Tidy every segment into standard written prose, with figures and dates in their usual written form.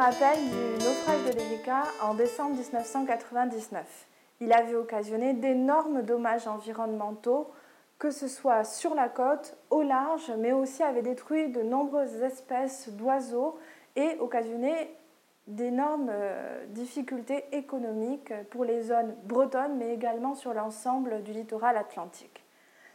rappelle du naufrage de l'Erika en décembre 1999. Il avait occasionné d'énormes dommages environnementaux, que ce soit sur la côte, au large, mais aussi avait détruit de nombreuses espèces d'oiseaux et occasionné d'énormes difficultés économiques pour les zones bretonnes, mais également sur l'ensemble du littoral atlantique.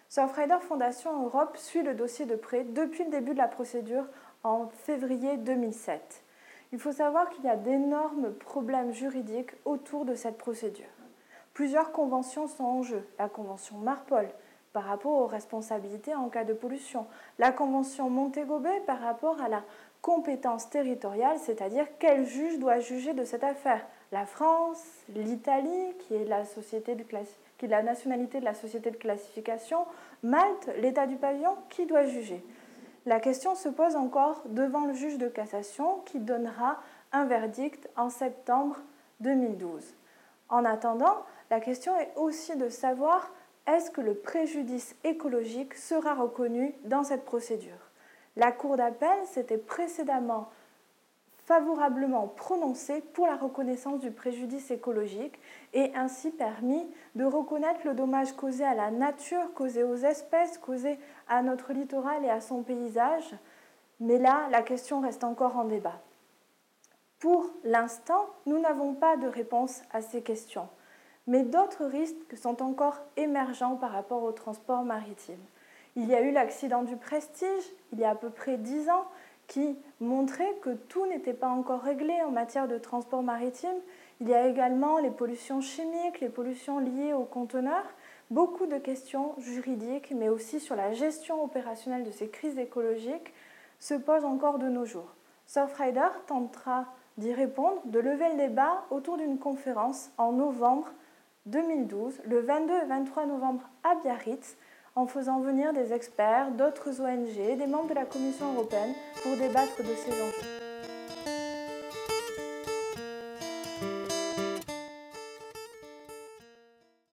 Surfrider Foundation Europe suit le dossier de près depuis le début de la procédure en février 2007. Il faut savoir qu'il y a d'énormes problèmes juridiques autour de cette procédure. Plusieurs conventions sont en jeu. La convention Marpol par rapport aux responsabilités en cas de pollution. La convention Montego Bay par rapport à la compétence territoriale, c'est-à-dire quel juge doit juger de cette affaire. La France, l'Italie, qui est la nationalité de la société de classification, Malte, l'État du pavillon, qui doit juger. La question se pose encore devant le juge de cassation qui donnera un verdict en septembre 2012. En attendant, la question est aussi de savoir est-ce que le préjudice écologique sera reconnu dans cette procédure. La Cour d'appel s'était précédemment favorablement prononcée pour la reconnaissance du préjudice écologique et ainsi permis de reconnaître le dommage causé à la nature, causé aux espèces, causé à notre littoral et à son paysage. Mais là, la question reste encore en débat. Pour l'instant, nous n'avons pas de réponse à ces questions, mais d'autres risques sont encore émergents par rapport au transport maritime. Il y a eu l'accident du Prestige, il y a à peu près 10 ans, qui montrait que tout n'était pas encore réglé en matière de transport maritime. Il y a également les pollutions chimiques, les pollutions liées aux conteneurs, beaucoup de questions juridiques, mais aussi sur la gestion opérationnelle de ces crises écologiques se posent encore de nos jours. Surfrider tentera d'y répondre, de lever le débat autour d'une conférence en novembre 2012, le 22 et 23 novembre à Biarritz, en faisant venir des experts, d'autres ONG, des membres de la Commission européenne pour débattre de ces enjeux.